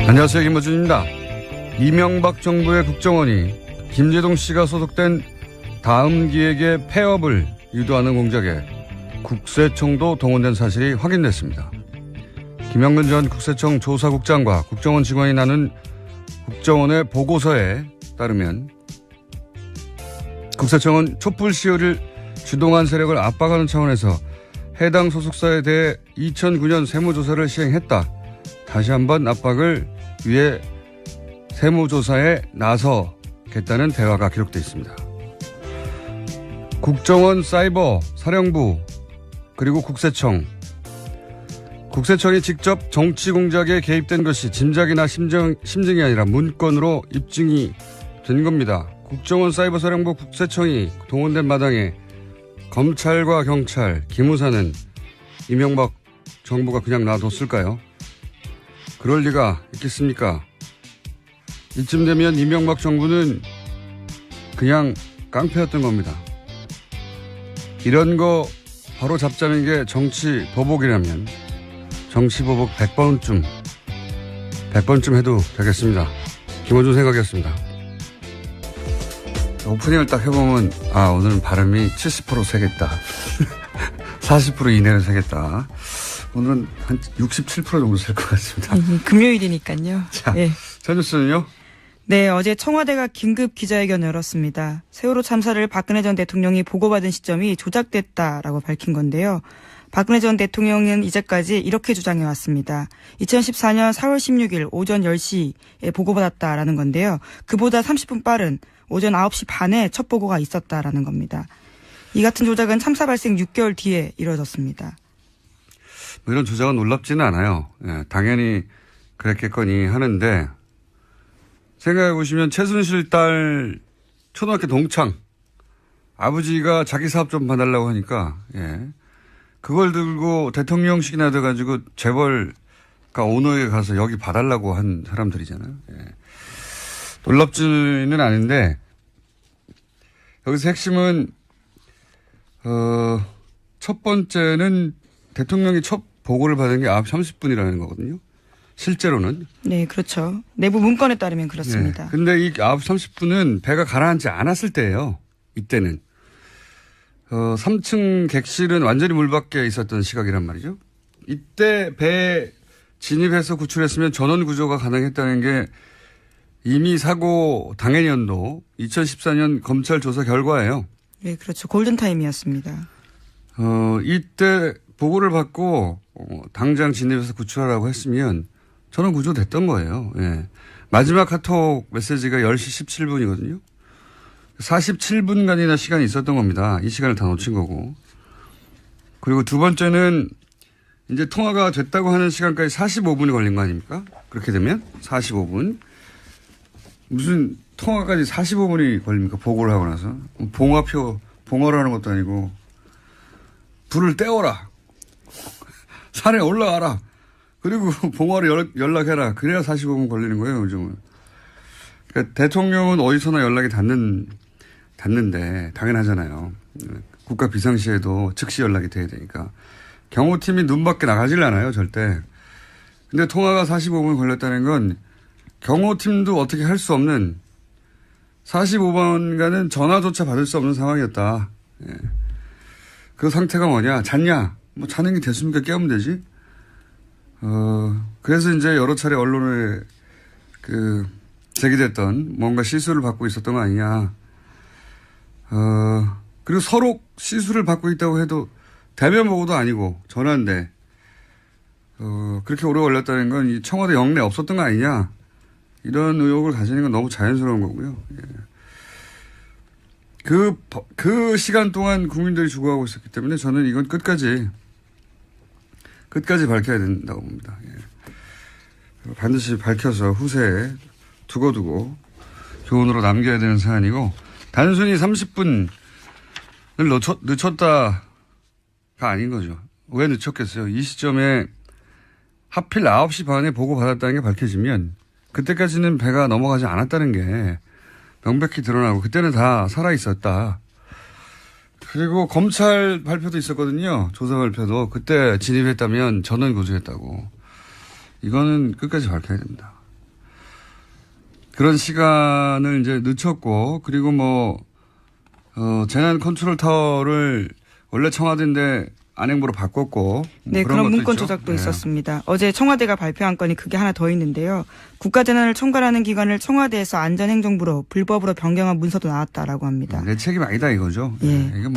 안녕하세요, 김어준입니다. 이명박 정부의 국정원이 김제동 씨가 소속된 다음 기획의 폐업을 유도하는 공작에 국세청도 동원된 사실이 확인됐습니다. 김영근 전 국세청 조사국장과 국정원 직원이 나눈 국정원의 보고서에 따르면 국세청은 촛불 시위를 주동한 세력을 압박하는 차원에서 해당 소속사에 대해 2009년 세무조사를 시행했다. 다시 한번 압박을 위해 세무조사에 나서겠다는 대화가 기록되어 있습니다. 국정원 사이버 사령부 그리고 국세청이 직접 정치 공작에 개입된 것이 짐작이나 심증이 아니라 문건으로 입증이 된 겁니다. 국정원 사이버 사령부 국세청이 동원된 마당에 검찰과 경찰, 기무사는 이명박 정부가 그냥 놔뒀을까요? 그럴 리가 있겠습니까? 이쯤 되면 이명박 정부는 그냥 깡패였던 겁니다. 이런 거 바로 잡자는 게 정치 보복이라면 정치 보복 100번쯤 해도 되겠습니다. 김어준 생각이었습니다. 오프닝을 딱 해보면 오늘은 발음이 70% 세겠다. 40% 이내로 세겠다. 오늘은 한 67% 정도 셀 것 같습니다. 금요일이니까요. 자, 네. 첫 뉴스는요? 네, 어제 청와대가 긴급 기자회견을 열었습니다. 세월호 참사를 박근혜 전 대통령이 보고받은 시점이 조작됐다라고 밝힌 건데요. 박근혜 전 대통령은 이제까지 이렇게 주장해 왔습니다. 2014년 4월 16일 오전 10시에 보고받았다라는 건데요. 그보다 30분 빠른 오전 9시 반에 첫 보고가 있었다라는 겁니다. 이 같은 조작은 참사 발생 6개월 뒤에 이루어졌습니다. 이런 조작은 놀랍지는 않아요. 예, 당연히 그랬겠거니 하는데 생각해 보시면 최순실 딸 초등학교 동창 아버지가 자기 사업 좀 봐달라고 하니까 그걸 들고 대통령식이나 돼가지고 재벌가 오너에 가서 여기 봐달라고 한 사람들이잖아요. 놀랍지는 않은데 여기서 핵심은 첫 번째는 대통령이 첫 보고를 받은 게 9시 30분이라는 거거든요. 실제로는. 네, 그렇죠. 내부 문건에 따르면 그렇습니다. 근데 이 9시 30분은 배가 가라앉지 않았을 때예요. 이때는. 3층 객실은 완전히 물 밖에 있었던 시각이란 말이죠. 이때 배에 진입해서 구출했으면 전원 구조가 가능했다는 게 이미 사고 당해년도 2014년 검찰 조사 결과예요. 네, 그렇죠. 골든타임이었습니다. 이때 보고를 받고 당장 진입해서 구출하라고 했으면 전원 구조됐던 거예요. 마지막 카톡 메시지가 10시 17분이거든요. 47분간이나 시간이 있었던 겁니다. 이 시간을 다 놓친 거고. 그리고 두 번째는 이제 통화가 됐다고 하는 시간까지 45분이 걸린 거 아닙니까? 그렇게 되면 45분. 무슨 통화까지 45분이 걸립니까? 보고를 하고 나서. 봉화를 하는 것도 아니고 불을 떼어라. 산에 올라가라. 그리고 봉화로 연락해라. 그래야 45분 걸리는 거예요, 요즘은. 그러니까 대통령은 어디서나 연락이 닿는데 당연하잖아요. 국가 비상시에도 즉시 연락이 돼야 되니까. 경호팀이 눈 밖에 나가질 않아요, 절대. 근데 통화가 45분 걸렸다는 건 경호팀도 어떻게 할 수 없는 45분간은 전화조차 받을 수 없는 상황이었다. 그 상태가 뭐냐? 잤냐? 뭐 자는 게 됐습니까? 깨우면 되지. 그래서 이제 여러 차례 언론에 제기됐던 뭔가 시술을 받고 있었던 거 아니냐. 그리고 서로 시술을 받고 있다고 해도 대면 보고도 아니고 전화인데, 그렇게 오래 걸렸다는 건 이 청와대 영내 없었던 거 아니냐. 이런 의혹을 가지는 건 너무 자연스러운 거고요. 그 시간 동안 국민들이 죽어가고 있었기 때문에 저는 이건 끝까지 밝혀야 된다고 봅니다. 반드시 밝혀서 후세에 두고두고 교훈으로 남겨야 되는 사안이고, 단순히 30분을 늦췄다가 아닌 거죠. 왜 늦췄겠어요? 이 시점에 하필 9시 반에 보고받았다는 게 밝혀지면 그때까지는 배가 넘어가지 않았다는 게 명백히 드러나고 그때는 다 살아있었다. 그리고 검찰 발표도 있었거든요. 조사 발표도. 그때 진입했다면 전원 구조했다고. 이거는 끝까지 밝혀야 됩니다. 그런 시간을 이제 늦췄고, 그리고 재난 컨트롤 타워를 원래 청와대인데 안행부로 바꿨고. 네, 그런 그런 것도 문건 있죠. 조작도 네. 있었습니다. 어제 청와대가 발표한 건이 그게 하나 더 있는데요. 국가재난을 총괄하는 기관을 청와대에서 안전행정부로 불법으로 변경한 문서도 나왔다라고 합니다. 내 책임 아니다 이거죠. 예. 네, 이게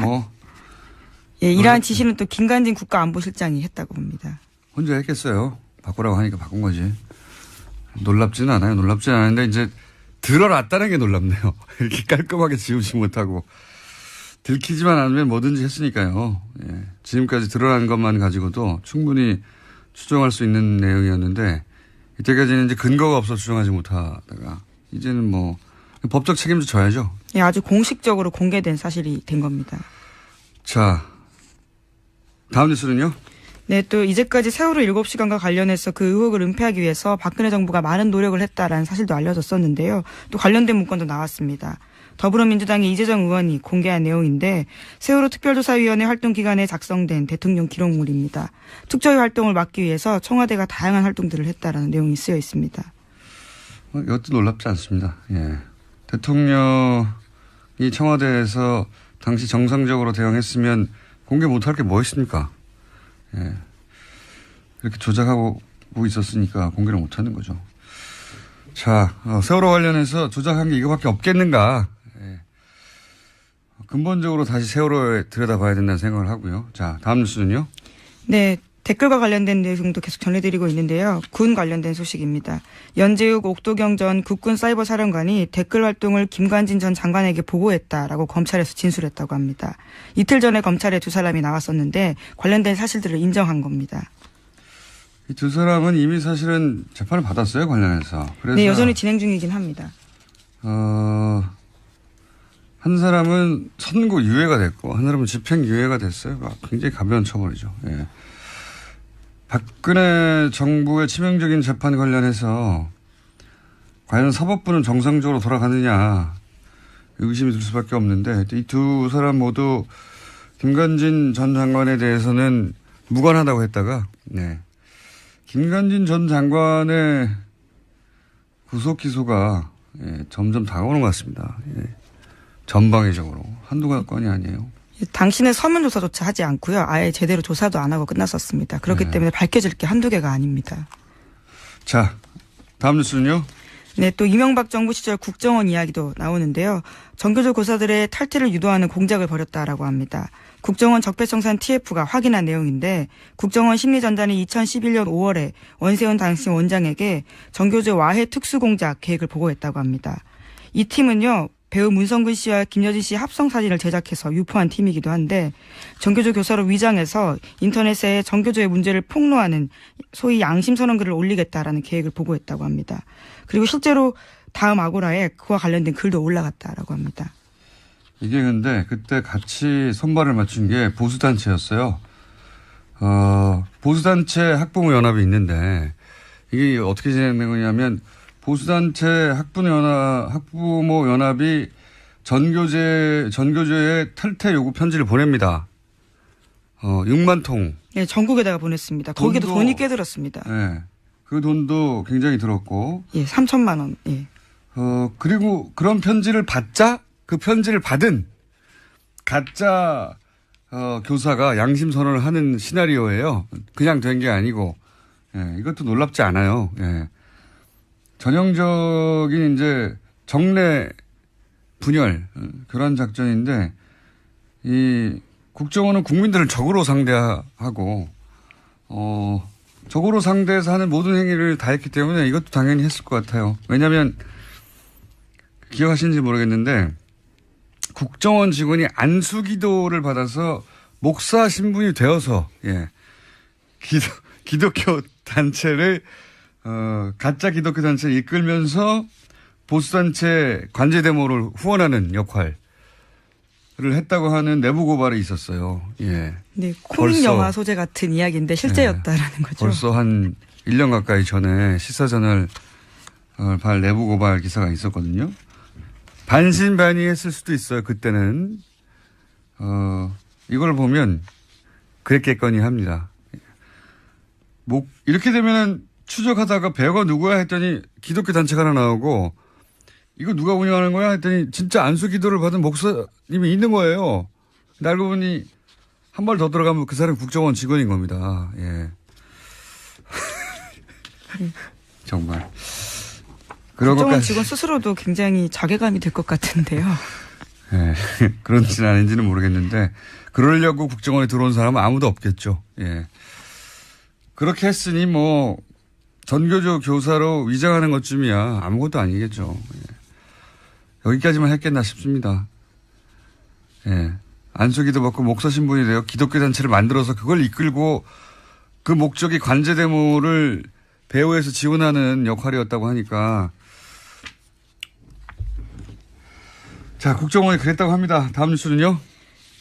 예, 이러한 지시는 또 김관진 국가안보실장이 했다고 합니다. 혼자 했겠어요. 바꾸라고 하니까 바꾼 거지. 놀랍지는 않아요. 놀랍지는 않은데 이제 드러났다는 게 놀랍네요. 이렇게 깔끔하게 지우지 못하고. 들키지만 않으면 뭐든지 했으니까요. 예. 지금까지 드러난 것만 가지고도 충분히 추정할 수 있는 내용이었는데 이때까지는 이제 근거가 없어 추정하지 못하다가 이제는 법적 책임도 져야죠. 예, 아주 공식적으로 공개된 사실이 된 겁니다. 자, 다음 뉴스는요? 네, 또 이제까지 세월호 7시간과 관련해서 그 의혹을 은폐하기 위해서 박근혜 정부가 많은 노력을 했다라는 사실도 알려졌었는데요. 또 관련된 문건도 나왔습니다. 더불어민주당의 이재정 의원이 공개한 내용인데 세월호 특별조사위원회 활동 기간에 작성된 대통령 기록물입니다. 특조위 활동을 막기 위해서 청와대가 다양한 활동들을 했다라는 내용이 쓰여 있습니다. 이것도 놀랍지 않습니다. 예. 대통령이 청와대에서 당시 정상적으로 대응했으면 공개 못할 게 뭐 있습니까? 예. 이렇게 조작하고 있었으니까 공개를 못하는 거죠. 자, 세월호 관련해서 조작한 게 이거밖에 없겠는가? 예. 근본적으로 다시 세월호에 들여다봐야 된다는 생각을 하고요. 자, 다음 뉴스는요? 네. 댓글과 관련된 내용도 계속 전해드리고 있는데요. 군 관련된 소식입니다. 연재욱 옥도경 전 국군사이버사령관이 댓글 활동을 김관진 전 장관에게 보고했다라고 검찰에서 진술했다고 합니다. 이틀 전에 검찰에 두 사람이 나왔었는데 관련된 사실들을 인정한 겁니다. 이 두 사람은 이미 사실은 재판을 받았어요, 관련해서. 그래서 네, 여전히 진행 중이긴 합니다. 한 사람은 선고 유예가 됐고 한 사람은 집행 유예가 됐어요. 굉장히 가벼운 처벌이죠. 예. 박근혜 정부의 치명적인 재판 관련해서 과연 사법부는 정상적으로 돌아가느냐 의구심이 들 수밖에 없는데 이 두 사람 모두 김관진 전 장관에 대해서는 무관하다고 했다가 네. 김관진 전 장관의 구속 기소가 점점 다가오는 것 같습니다. 전방위적으로 한두 건이 아니에요. 당신은 서면 조사조차 하지 않고요. 아예 제대로 조사도 안 하고 끝났었습니다. 그렇기 때문에 밝혀질 게 한두 개가 아닙니다. 자, 다음 뉴스는요? 네, 또 이명박 정부 시절 국정원 이야기도 나오는데요. 전교조 고사들의 탈퇴를 유도하는 공작을 벌였다라고 합니다. 국정원 적폐청산 TF가 확인한 내용인데 국정원 심리전단이 2011년 5월에 원세훈 당시 원장에게 전교조 와해 특수공작 계획을 보고했다고 합니다. 이 팀은요. 배우 문성근 씨와 김여진 씨 합성 사진을 제작해서 유포한 팀이기도 한데 전교조 교사로 위장해서 인터넷에 전교조의 문제를 폭로하는 소위 양심선언 글을 올리겠다라는 계획을 보고했다고 합니다. 그리고 실제로 다음 아고라에 그와 관련된 글도 올라갔다라고 합니다. 이게 근데 그때 같이 손발을 맞춘 게 보수단체였어요. 보수단체 학부모 연합이 있는데 이게 어떻게 진행된 거냐면 보수단체 학부모 연합이 전교조에 탈퇴 요구 편지를 보냅니다. 6만 통. 네, 전국에다가 보냈습니다. 거기도 돈이 꽤 들었습니다. 네. 그 돈도 굉장히 들었고. 예, 3천만 원. 예. 그리고 그런 편지를 받자 그 편지를 받은 가짜 교사가 양심 선언을 하는 시나리오예요. 그냥 된 게 아니고. 예, 이것도 놀랍지 않아요. 예. 전형적인 이제 정례 분열 교란 작전인데 이 국정원은 국민들을 적으로 상대하고 적으로 상대해서 하는 모든 행위를 다 했기 때문에 이것도 당연히 했을 것 같아요. 왜냐하면 기억하시는지 모르겠는데 국정원 직원이 안수기도를 받아서 목사 신분이 되어서 예. 기독교 단체를 가짜 기독교 단체를 이끌면서 보수단체 관제대모를 후원하는 역할을 했다고 하는 내부 고발이 있었어요. 예. 네, 코믹 영화 소재 같은 이야기인데 실제였다라는 거죠. 벌써 한 1년 가까이 전에 시사저널 발 내부 고발 기사가 있었거든요. 반신반의했을 수도 있어요. 그때는 이걸 보면 그랬겠거니 합니다. 이렇게 되면은 추적하다가 배우가 누구야 했더니 기독교 단체가 하나 나오고 이거 누가 운영하는 거야? 했더니 진짜 안수 기도를 받은 목사님이 있는 거예요. 근데 알고 보니 한 발 더 들어가면 그 사람이 국정원 직원인 겁니다. 예. 정말. 그런 국정원 것까지. 직원 스스로도 굉장히 자괴감이 들 것 같은데요. 예. 그런지는 아닌지는 모르겠는데 그러려고 국정원에 들어온 사람은 아무도 없겠죠. 예. 그렇게 했으니 뭐 전교조 교사로 위장하는 것쯤이야 아무것도 아니겠죠. 예. 여기까지만 했겠나 싶습니다. 예. 안수기도 받고 목사 신분이 되어 기독교 단체를 만들어서 그걸 이끌고 그 목적이 관제 데모를 배후에서 지원하는 역할이었다고 하니까 자, 국정원이 그랬다고 합니다. 다음 뉴스는요?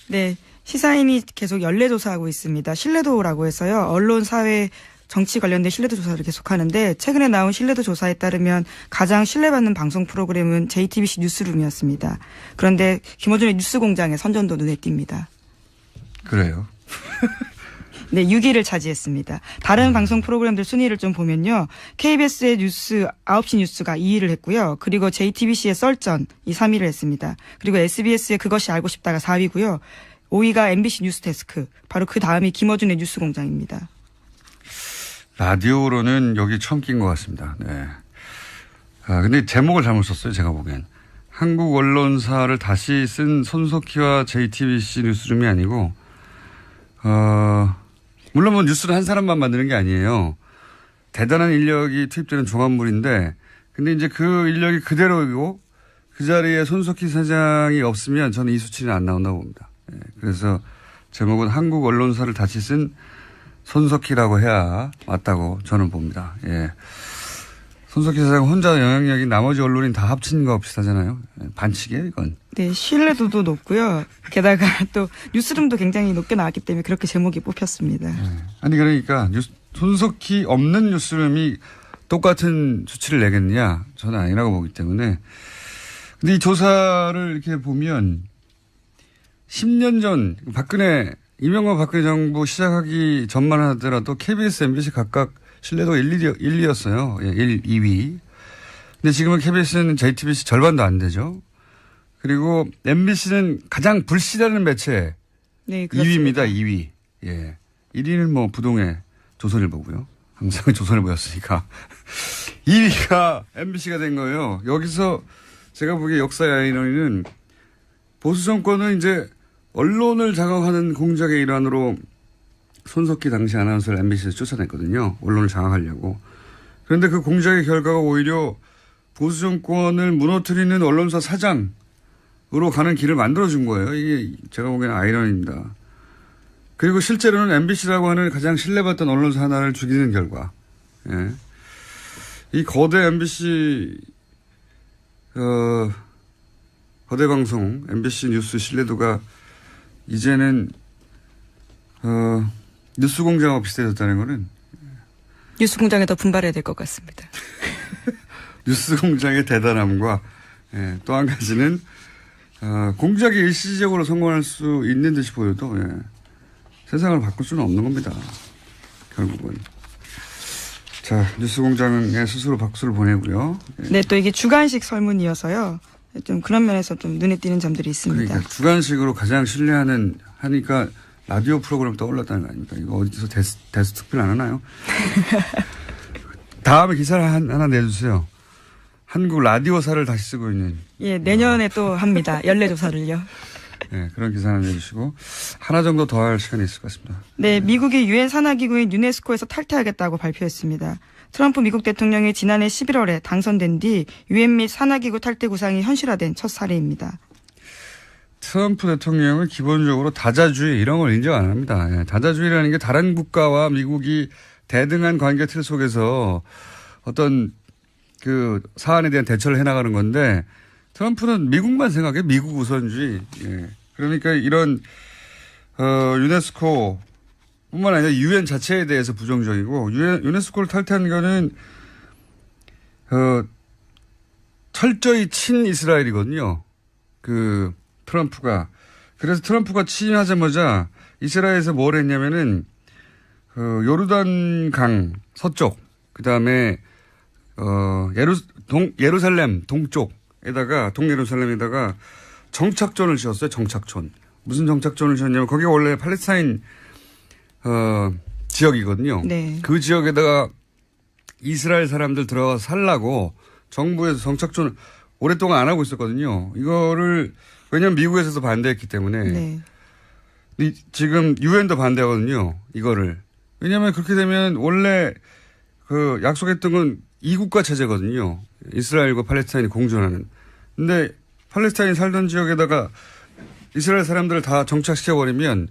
네. 시사인이 계속 연례 조사하고 있습니다. 신뢰도라고 해서요. 언론, 사회, 정치 관련된 신뢰도 조사를 계속하는데 최근에 나온 신뢰도 조사에 따르면 가장 신뢰받는 방송 프로그램은 JTBC 뉴스룸이었습니다. 그런데 김어준의 뉴스공장의 선전도 눈에 띕니다. 그래요. 네, 6위를 차지했습니다. 다른 방송 프로그램들 순위를 좀 보면요. KBS의 뉴스 9시 뉴스가 2위를 했고요. 그리고 JTBC의 썰전이 3위를 했습니다. 그리고 SBS의 그것이 알고 싶다가 4위고요. 5위가 MBC 뉴스데스크. 바로 그 다음이 김어준의 뉴스공장입니다. 라디오로는 여기 처음 낀 것 같습니다. 네. 아, 근데 제목을 잘못 썼어요. 제가 보기엔. 한국 언론사를 다시 쓴 손석희와 JTBC 뉴스룸이 아니고, 물론 뭐 뉴스를 한 사람만 만드는 게 아니에요. 대단한 인력이 투입되는 종합물인데, 근데 이제 그 인력이 그대로이고, 그 자리에 손석희 사장이 없으면 저는 이 수치는 안 나온다고 봅니다. 네. 그래서 제목은 한국 언론사를 다시 쓴 손석희라고 해야 맞다고 저는 봅니다. 예. 손석희 사장 혼자 영향력이 나머지 언론인 다 합친 거 비슷하잖아요. 반칙이에요, 이건. 네, 신뢰도도 높고요. 게다가 또 뉴스룸도 굉장히 높게 나왔기 때문에 그렇게 제목이 뽑혔습니다. 네. 아니 그러니까 손석희 없는 뉴스룸이 똑같은 수치를 내겠느냐? 저는 아니라고 보기 때문에. 근데 이 조사를 이렇게 보면 10년 전 이명박 박근혜 정부 시작하기 전만 하더라도 KBS, MBC 각각 신뢰도가 1, 2였어요. 예, 1, 2위. 근데 지금은 KBS는 JTBC 절반도 안 되죠. 그리고 MBC는 가장 불신하는 매체 네, 그렇습니다. 2위입니다. 2위. 예. 1위는 뭐 부동의 조선일보고요. 항상 조선일보였으니까. 2위가 MBC가 된 거예요. 여기서 제가 보기에 역사의 아이러니는 보수 정권은 이제 언론을 장악하는 공작의 일환으로 손석희 당시 아나운서를 MBC에서 쫓아냈거든요. 언론을 장악하려고. 그런데 그 공작의 결과가 오히려 보수 정권을 무너뜨리는 언론사 사장으로 가는 길을 만들어준 거예요. 이게 제가 보기에는 아이러니입니다. 그리고 실제로는 MBC라고 하는 가장 신뢰받던 언론사 하나를 죽이는 결과. 예. 이 거대 MBC 거대 방송 MBC 뉴스 신뢰도가 이제는 뉴스공장하고 비슷해졌다는 거는 뉴스공장에 더 분발해야 될 것 같습니다. 뉴스공장의 대단함과 예, 또 한 가지는 공작이 일시적으로 성공할 수 있는 듯이 보여도 예, 세상을 바꿀 수는 없는 겁니다. 결국은. 자, 뉴스공장에 스스로 박수를 보내고요. 예. 네, 또 이게 주간식 설문이어서요. 좀 그런 면에서 좀 눈에 띄는 점들이 있습니다. 그러니까 주간식으로 가장 하니까 라디오 프로그램 떠올랐다는 거 아닙니까? 이거 어디서 대수 특별 안 하나요? 다음에 기사를 하나 내주세요. 한국 라디오사를 다시 쓰고 있는. 예, 내년에 또 합니다. 연례조사를요. 네, 그런 기사 하나 내주시고 하나 정도 더 할 시간이 있을 것 같습니다. 네, 미국이 유엔 산하기구인 유네스코에서 탈퇴하겠다고 발표했습니다. 트럼프 미국 대통령이 지난해 11월에 당선된 뒤 유엔 및 산하기구 탈퇴 구상이 현실화된 첫 사례입니다. 트럼프 대통령은 기본적으로 다자주의 이런 걸 인정 안 합니다. 예, 다자주의라는 게 다른 국가와 미국이 대등한 관계 틀 속에서 어떤 그 사안에 대한 대처를 해나가는 건데 트럼프는 미국만 생각해. 미국 우선주의. 예. 그러니까 이런 유네스코 뿐만 아니라 유엔 자체에 대해서 부정적이고 유네스코를 탈퇴한 거는 철저히 친이스라엘이거든요. 그 트럼프가. 그래서 트럼프가 취임하자마자 이스라엘에서 뭘 했냐면은 요르단 서쪽 그다음에 예루살렘 동쪽에 동네 예루살렘에다가 정착촌을 지었어요. 정착촌. 무슨 정착촌을 지었냐면 거기가 원래 팔레스타인 지역이거든요. 네. 그 지역에다가 이스라엘 사람들 들어가서 살라고 정부에서 정착촌을 오랫동안 안 하고 있었거든요. 이거를 왜냐하면 미국에서도 반대했기 때문에 네. 지금 유엔도 반대하거든요. 이거를. 왜냐하면 그렇게 되면 원래 그 약속했던 건 이국가 체제거든요. 이스라엘과 팔레스타인이 공존하는. 근데 팔레스타인 살던 지역에다가 이스라엘 사람들을 다 정착시켜버리면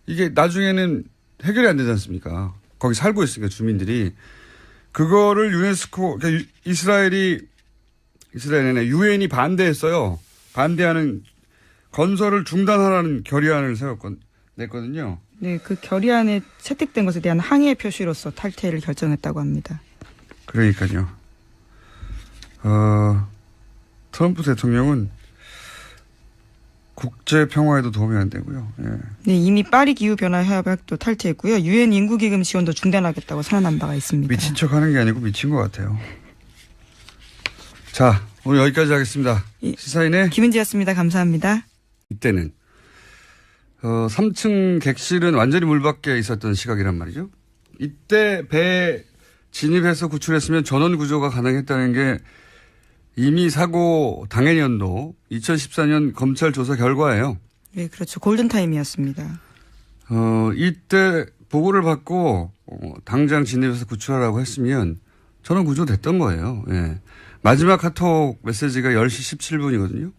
이게 나중에는 해결이 안 되지 않습니까? 거기 살고 있으니까 주민들이. 그거를 유네스코, 그러니까 유엔이 반대했어요. 반대하는 건설을 중단하라는 결의안을 냈거든요. 네, 그 결의안에 채택된 것에 대한 항의의 표시로서 탈퇴를 결정했다고 합니다. 그러니까요. 트럼프 대통령은 국제 평화에도 도움이 안 되고요. 예. 네, 이미 파리 기후 변화 협약도 탈퇴했고요. 유엔 인구 기금 지원도 중단하겠다고 선언한 바가 있습니다. 미친 척하는 게 아니고 미친 것 같아요. 자, 오늘 여기까지 하겠습니다. 시사인의 김은지였습니다. 감사합니다. 이때는 3층 객실은 완전히 물 밖에 있었던 시각이란 말이죠. 이때 배에 진입해서 구출했으면 전원 구조가 가능했다는 게 이미 사고 당해년도 2014년 검찰 조사 결과예요. 네, 그렇죠. 골든타임이었습니다. 이때 보고를 받고 당장 진입해서 구출하라고 했으면 전원 구조됐던 거예요. 예. 마지막 카톡 메시지가 10시 17분이거든요.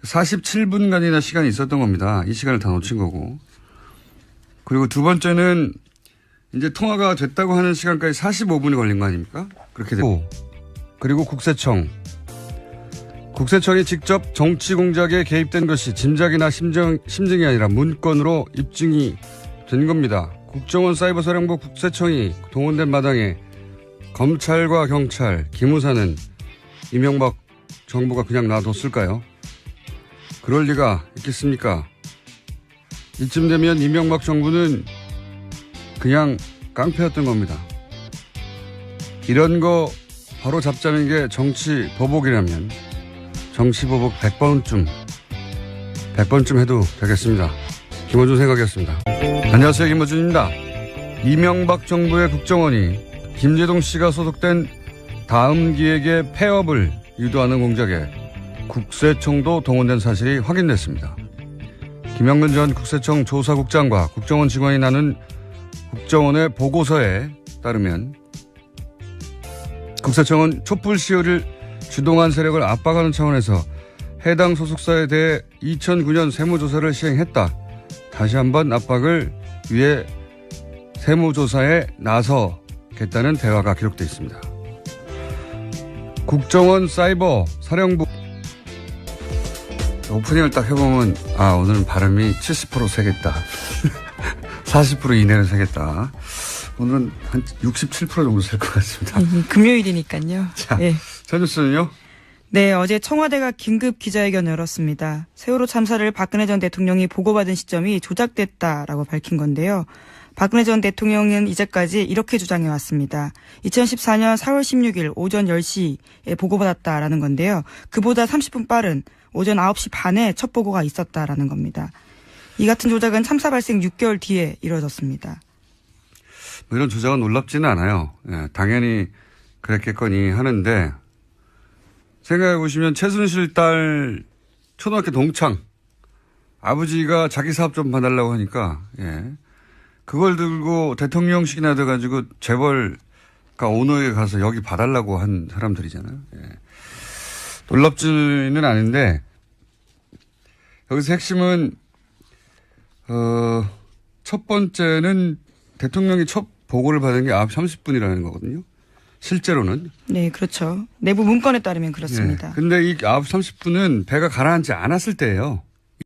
47분간이나 시간이 있었던 겁니다. 이 시간을 다 놓친 거고. 그리고 두 번째는 이제 통화가 됐다고 하는 시간까지 45분이 걸린 거 아닙니까? 그렇게 되고. 그리고 국세청이 직접 정치 공작에 개입된 것이 짐작이나 심증이 아니라 문건으로 입증이 된 겁니다. 국정원 사이버사령부 국세청이 동원된 마당에 검찰과 경찰, 기무사는 이명박 정부가 그냥 놔뒀을까요? 그럴 리가 있겠습니까? 이쯤 되면 이명박 정부는 그냥 깡패였던 겁니다. 이런 거 바로 잡자는 게 정치 보복이라면 정치 보복 100번쯤 해도 되겠습니다. 김어준 생각이었습니다. 안녕하세요. 김어준입니다. 이명박 정부의 국정원이 김재동 씨가 소속된 다음 기획의 폐업을 유도하는 공작에 국세청도 동원된 사실이 확인됐습니다. 김영근 전 국세청 조사국장과 국정원 직원이 나눈 국정원의 보고서에 따르면 국세청은 촛불 시위를 주동한 세력을 압박하는 차원에서 해당 소속사에 대해 2009년 세무조사를 시행했다. 다시 한번 압박을 위해 세무조사에 나서겠다는 대화가 기록되어 있습니다. 국정원 사이버 사령부 오프닝을 딱 해보면 오늘은 발음이 70% 세겠다. 40% 이내로 세겠다. 오늘은 한 67% 정도 셀 것 같습니다. 금요일이니까요. 자, 네. 첫 뉴스는요? 네, 어제 청와대가 긴급 기자회견을 열었습니다. 세월호 참사를 박근혜 전 대통령이 보고받은 시점이 조작됐다라고 밝힌 건데요. 박근혜 전 대통령은 이제까지 이렇게 주장해 왔습니다. 2014년 4월 16일 오전 10시에 보고받았다라는 건데요. 그보다 30분 빠른 오전 9시 반에 첫 보고가 있었다라는 겁니다. 이 같은 조작은 참사 발생 6개월 뒤에 이루어졌습니다. 뭐 이런 조작은 놀랍지는 않아요. 예, 당연히 그랬겠거니 하는데 생각해 보시면 최순실 딸 초등학교 동창 아버지가 자기 사업 좀 봐달라고 하니까 그걸 들고 대통령식이나 돼가지고 재벌가 오너에 가서 여기 봐달라고 한 사람들이잖아요. 놀랍지는 않은데 여기서 핵심은 첫 번째는 대통령이 첫 보고를 받은 게 9시 30분이라는 거거든요. 실제로는. 네, 그렇죠. 내부 문건에 따르면 그렇습니다. 근데 이 9시 30분은 배가 가라앉지 않았을 때예요.